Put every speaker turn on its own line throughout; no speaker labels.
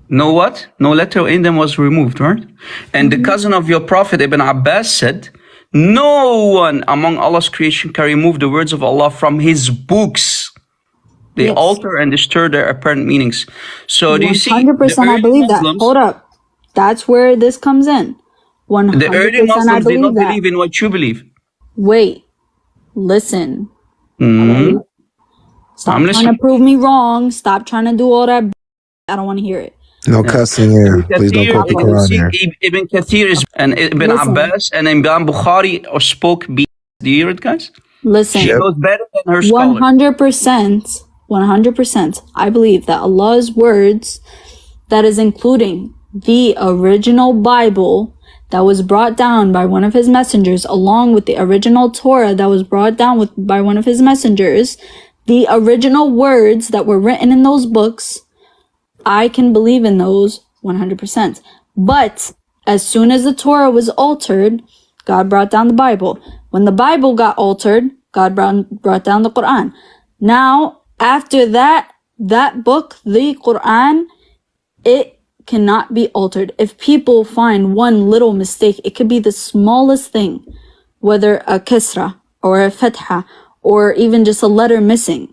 No what? No letter in them was removed, right? And the cousin of your prophet Ibn Abbas said, no one among Allah's creation can remove the words of Allah from his books. They alter and disturb their apparent meanings. So do you see?
100% I believe that. Hold up. That's where this comes in. 100%
The early Muslims did not believe in what you believe.
Wait. Listen.
Mm-hmm.
Stop trying to prove me wrong. Stop trying to do all that. I don't want to hear it.
No cussing here. Please don't quote the Quran here.
Ibn Kathir and Ibn Abbas and Imam Bukhari spoke. Do you hear it, guys?
Listen.
She knows better than her scholars.
100%. I believe that Allah's words, that is including the original Bible that was brought down by one of his messengers, along with the original Torah that was brought down by one of his messengers, the original words that were written in those books, I can believe in those 100%. But as soon as the Torah was altered, God brought down the Bible. When the Bible got altered, God brought down the Quran. Now, after that book, the Quran, it cannot be altered. If people find one little mistake, it could be the smallest thing, whether a kasra or a fatha or even just a letter missing.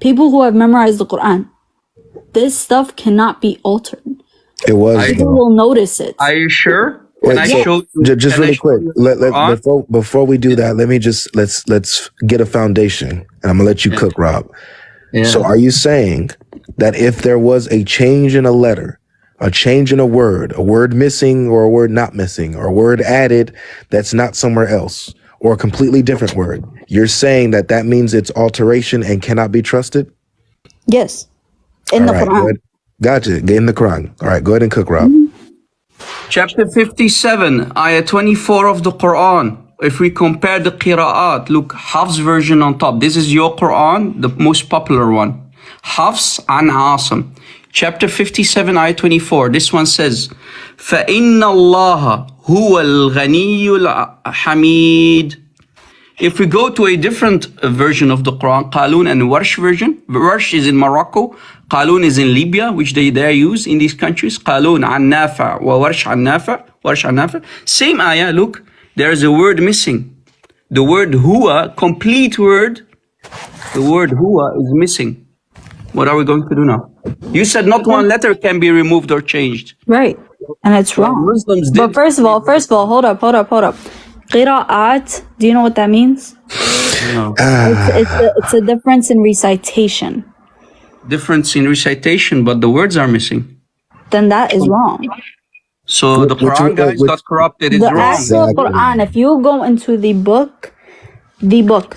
People who have memorized the Quran, this stuff cannot be altered.
It was.
People will notice it.
Are you sure?
Just really quick. Before we do that, let's get a foundation, and I'm gonna let you cook, Rob.
Yeah.
So, are you saying that if there was a change in a letter, a change in a word missing or a word not missing, or a word added that's not somewhere else, or a completely different word, you're saying that means it's alteration and cannot be trusted?
Yes. In the Quran.
Gotcha. In the Quran. All right, go ahead and cook, Rob.
Chapter 57, ayah 24 of the Quran. If we compare the qira'at, look, Hafs version on top. This is your Quran, the most popular one. Hafs an Asim. Chapter 57, ayah 24. This one says, فَإِنَّ اللَّهَ هُوَ الْغَنِيُّ الْحَمِيدُ. If we go to a different version of the Quran, Qalun and Warsh version, Warsh is in Morocco, Qalun is in Libya, which they use in these countries. Qalun an Nafa wa Warsh an Nafa. Same ayah, look, there is a word missing. The word huwa, complete word, the word huwa is missing. What are we going to do now? You said not one letter can be removed or changed.
Right, and it's wrong.
Muslims
but first of all, hold up. Qira'at, do you know what that means?
No.
It's a difference in recitation.
Difference in recitation, but the words are missing.
Then that is wrong.
So the Quran guys got corrupted. It's
the
wrong.
Actual Quran, if you go into the book,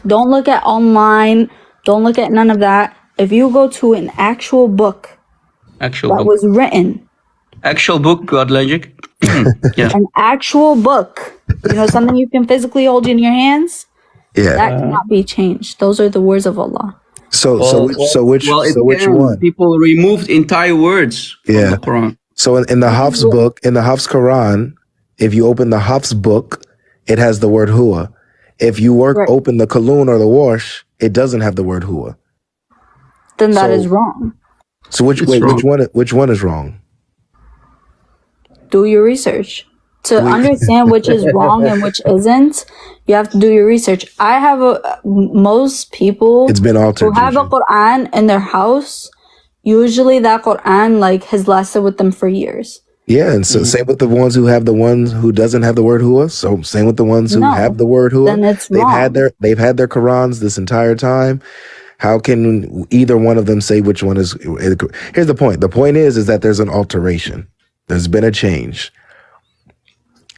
don't look at online, don't look at none of that. If you go to an actual book was written.
Actual book, GodLogic. Yeah.
An actual book. You know, something you can physically hold in your hands?
Yeah.
That cannot be changed. Those are the words of Allah.
So which one?
People removed entire words from the Quran.
So in the Hafs book, in the Hafs Quran, if you open the Hafs book, it has the word huwa. If you open the Qalun or the Warsh, it doesn't have the word huwa.
Then that is wrong.
So which one is wrong?
Do your research. To understand which is wrong and which isn't, you have to do your research. I have most people
it's been altered,
who have a Quran in their house. Usually that Quran has lasted with them for years.
Yeah, and so same with the ones who have the ones who doesn't have the word huwa. So same with the ones who have the word huwa.
Then it's wrong.
They've had their Qurans this entire time. How can either one of them say which one is? Here's the point. The point is that there's an alteration. There's been a change.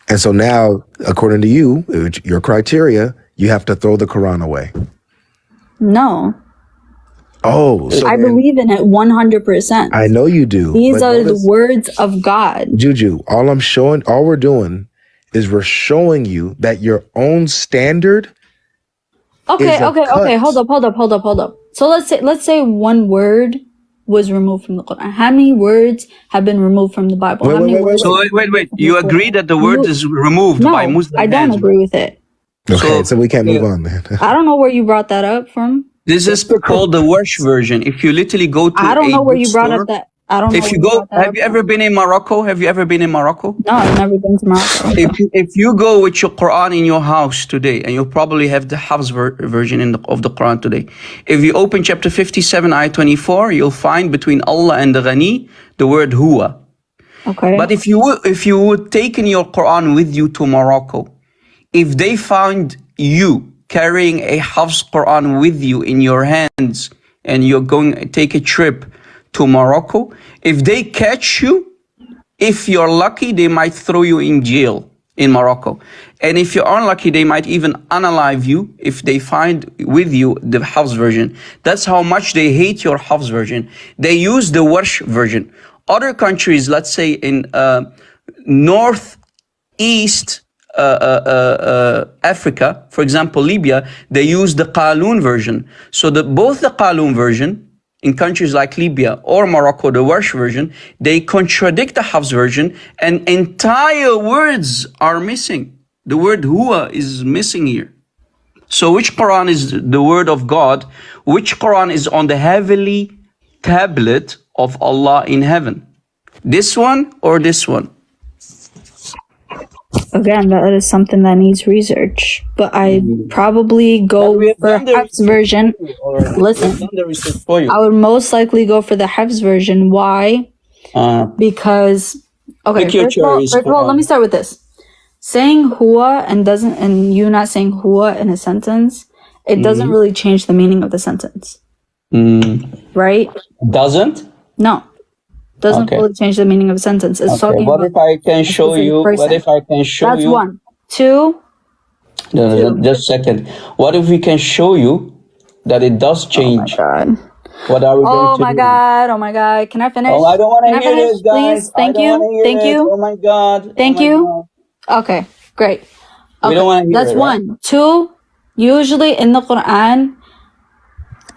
And so now, according to you, your criteria, you have to throw the Quran away.
No.
Oh, so
I believe in it 100%.
I know you do.
These are the words of God.
Juju, all we're doing is we're showing you that your own standard.
Okay. Hold up. So let's say one word was removed from the Quran. How many words have been removed from the Bible?
Wait. You agree that the word is removed by Muslim
I don't agree with it.
Okay, so we can't move on then.
I don't know where you brought that up from.
This is called the Warsh version. If you literally go to
I don't know where you brought up
bookstore,
that. I don't know.
if you go, have you ever been in Morocco? Have you ever been in Morocco?
No, I've never been to Morocco.
If you go with your Quran in your house today, and you'll probably have the Hafs version of the Quran today. If you open chapter 57, ayah 24, you'll find between Allah and the Ghani the word Huwa.
Okay.
But if you would take in your Quran with you to Morocco, if they found you carrying a Hafs Quran with you in your hands, and you're going to take a trip to Morocco, if they catch you, if you're lucky, they might throw you in jail in Morocco. And if you're unlucky, they might even unalive you if they find with you the Hafs version. That's how much they hate your Hafs version. They use the Warsh version. Other countries, let's say in northeast Africa, for example, Libya, they use the Qalun version. So both the Qalun version in countries like Libya or Morocco, the Warsh version, they contradict the Hafs version, and entire words are missing. The word huwa is missing here. So which Quran is the word of God? Which Quran is on the heavenly tablet of Allah in heaven? This one or this one?
Again, that is something that needs research, but I probably go for Hafs version. Listen, I would most likely go for the Hafs version. Why? Because okay, first of all, let me start with this. Saying huwa and you not saying huwa in a sentence, it doesn't really change the meaning of the sentence. Right?
Doesn't?
No. Doesn't really change the meaning of a sentence. It's talking
what if I can show you? What if I can show you?
That's one. Two.
No, just a second. What if we can show you that it does change?
Oh my God.
What are we going to do?
Oh my God. Can I finish?
Oh, I don't want to hear this, guys.
Please. Thank you.
Oh my God.
Thank you. Okay, great. Okay.
We don't want to hear
That's
it,
one. Right? Two, usually in the Quran,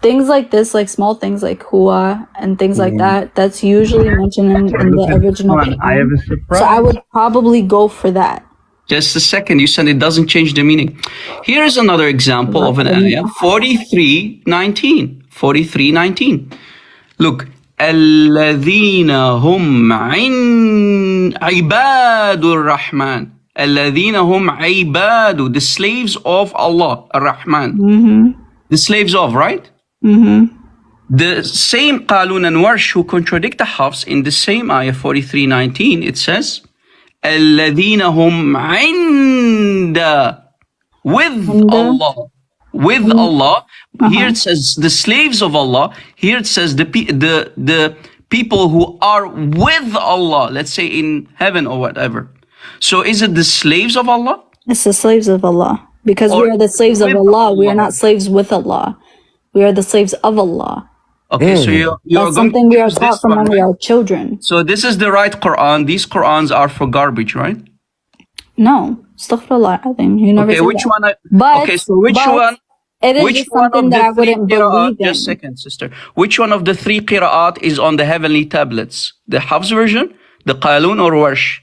things like this, like small things like huwa and things like that, that's usually mentioned in the original Quran. So I would probably go for that.
Just a second, you said it doesn't change the meaning. Here's another example of an ayah, 43:19. 43:19. Look, الذين هم عباد الرحمن. الذين هم عباد, the slaves of Allah, Ar-Rahman. The slaves of, right? The same Qalun and Warsh who contradict the Hafs in the same ayah 43:19, it says, الذين هم عند, with Allah. With Allah. Here it says the slaves of Allah. Here it says the people who are with Allah, let's say in heaven or whatever. So is it the slaves of Allah?
It's the slaves of Allah. Because we are the slaves of Allah. We are not slaves with Allah. We are the slaves of Allah.
Okay, so you're
That's something we are taught from when we are children.
So this is the right Quran. These Qurans are for garbage, right?
No. Astaghfirullah. You never said
which
that.
one? Which one?
It is just something that I wouldn't believe in.
Just a second, sister. Which one of the three qira'at is on the heavenly tablets? The Hafs version, the Qalun, or Warsh?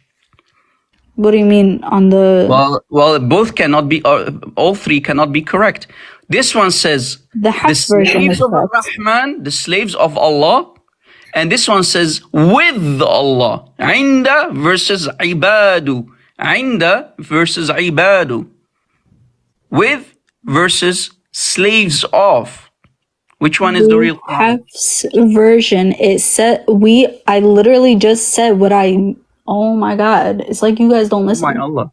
What do you mean on the...
Well, both cannot be, all three cannot be correct. This one says,
the slaves
of Rahman, the slaves of Allah. And this one says, with Allah. Inda versus ibadu. Inda versus ibadu. With versus slaves of. Which one is the real
Hafs version? It said, I literally just said what I... Oh my God. It's like you guys don't listen.
Oh my Allah.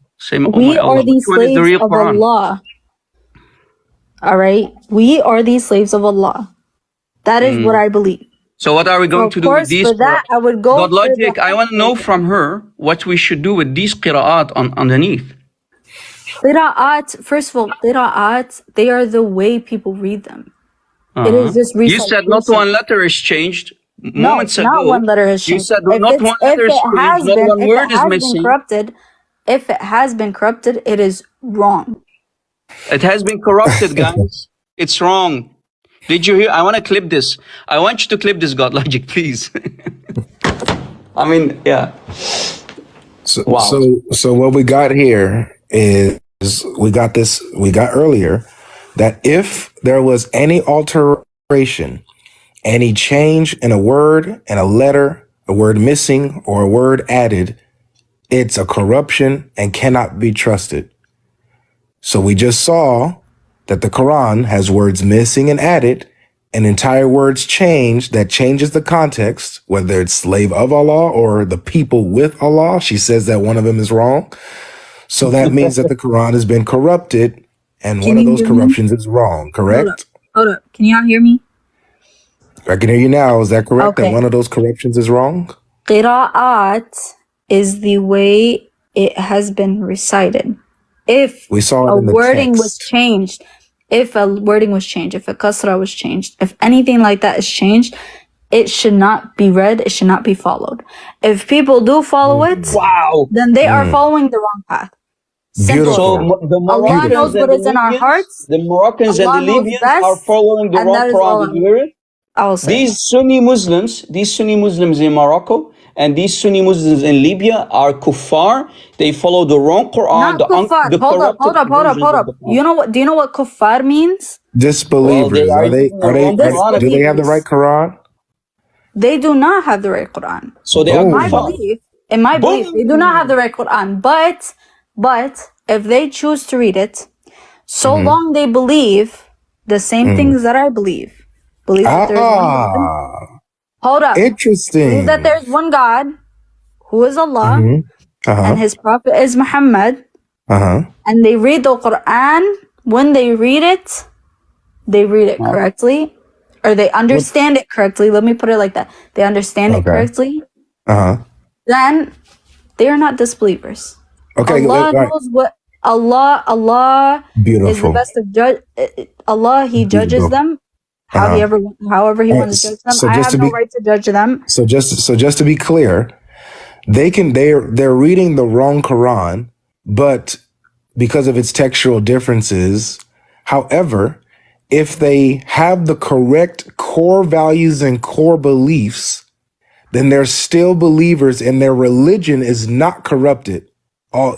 We are the slaves of Allah. All right? We are the slaves of Allah. That is what I believe.
So what are we going to do with these?
For that, I would go
GodLogic, I want to know from her what we should do with these qira'at underneath.
Qira'at, first of all, qira'at, they are the way people read them. It is just recitation.
You said not one letter is changed. Moments ago,
not one letter has changed.
You said not one letter is changed, not one word is missing.
If it has been corrupted, it is wrong.
It has been corrupted, guys. It's wrong. Did you hear? I want to clip this. I want you to clip this, GodLogic, please. I mean, yeah.
So what we got here is we got earlier that if there was any alteration, any change in a word, and a letter, a word missing, or a word added, it's a corruption and cannot be trusted. So we just saw that the Quran has words missing and added, and entire words changed that changes the context, whether it's slave of Allah or the people with Allah. She says that one of them is wrong. So that means that the Quran has been corrupted, and one of those corruptions is wrong, correct?
Hold up. Can y'all hear me?
I can hear you now. Is that correct?
Okay.
That one of those corruptions is wrong?
Qira'at is the way it has been recited. If
We saw it
a
in the
wording was
text.
changed, if a wording was changed, if a kasra was changed, if anything like that is changed, it should not be read, it should not be followed. If people do follow it,
Wow.
then they are following the wrong path. Simple.
So
Beautiful.
the
Allah
Moroccans
knows
and
what
the
is in our
Libyans,
hearts.
the Moroccans and
Allah
the
knows
Libyans
best,
are following the
and
wrong
that is
Quran.
all
Did you hear it?
I will say.
These Sunni Muslims in Morocco and these Sunni Muslims in Libya are kuffar. They follow the wrong Quran,
Not kuffar.
the
Hold up.
corrupted versions of the Quran.
You know what? Do you know what kuffar means?
Well, they
Disbelievers.
are
Are they?
using the
Are they?
wrong Quran.
Do they have the right Quran?
They do not have the right Quran.
So they are
Boom.
kuffar.
In my belief, they do not have the right Quran. But if they choose to read it, so long they believe the same things that I believe that there's one God.
Ah,
Hold up. Believe
interesting.
that there's one God, who is Allah, and His Prophet is Muhammad, and they read the Quran. When they read it correctly, or they understand it correctly. Let me put it like that. They understand it correctly. Then they are not disbelievers.
Okay.
Allah
all right.
knows what Allah is the
Beautiful.
best of judge. Allah, He judges them however He
All
wants to
right.
judge them.
So
I
just
have
to
no
be
right to judge them.
so just to be clear, they're reading the wrong Quran, but because of its textual differences. However, if they have the correct core values and core beliefs, then they're still believers and their religion is not corrupted.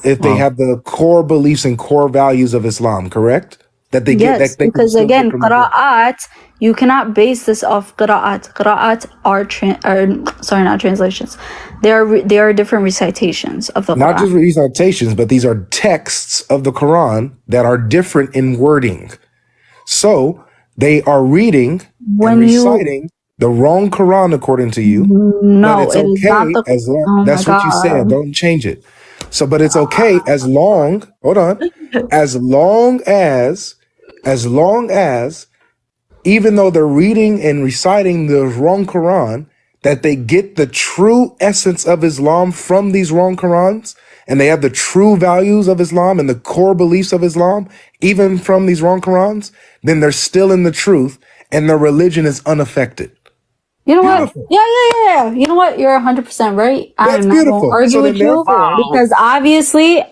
If they have the core beliefs and core values of Islam, correct? That they get,
Yes,
that they can
because
still get
again,
from the book.
qira'at, you cannot base this off qira'at. Qira'at are not translations. They are different recitations of the
Not
Quran.
just recitations, but these are texts of the Quran that are different in wording. So they are reading
When
and
you
reciting the wrong Quran according to you. But
no,
it's
it is not
okay
the.
as long
Oh my
that's what you said.
God.
Don't change it. So, but it's okay as long, hold on, as long as, even though they're reading and reciting the wrong Quran, that they get the true essence of Islam from these wrong Qurans, and they have the true values of Islam and the core beliefs of Islam, even from these wrong Qurans, then they're still in the truth and their religion is unaffected.
You know what?
Beautiful.
Yeah. You know what? You're 100% right. I
That's
am not going to
beautiful.
argue
So then
with you
therefore,
because obviously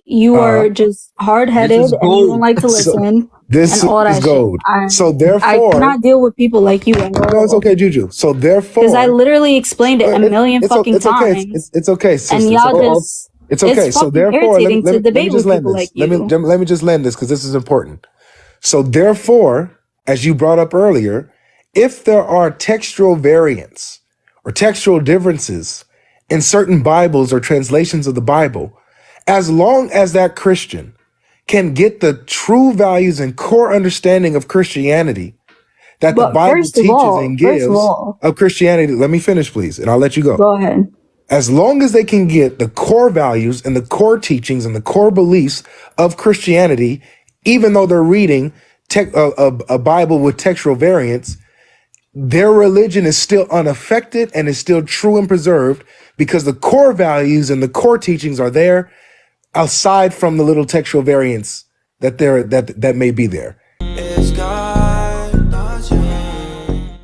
you are just hard-headed
This is
and you don't
gold.
like to listen
this
and all
is
that
gold.
shit.
So
I
therefore,
cannot deal with people like you and
no, it's okay, Juju. So therefore,
because I literally explained it a million fucking
it's okay.
times,
It's okay, sister.
and
It's
y'all
okay.
just
It's okay.
it's
So
fucking
therefore,
irritating to
let me
debate
just
with
land
people
this.
like you.
Let me just land this because this is important. So therefore, as you brought up earlier, if there are textual variants or textual differences in certain Bibles or translations of the Bible, as long as that Christian can get the true values and core understanding of Christianity that the
But
Bible teaches and gives of Christianity, let me finish, please, and I'll let you go.
Go ahead.
As long as they can get the core values and the core teachings and the core beliefs of Christianity, even though they're reading a Bible with textual variants, their religion is still unaffected and is still true and preserved because the core values and the core teachings are there, aside from the little textual variants that may be there.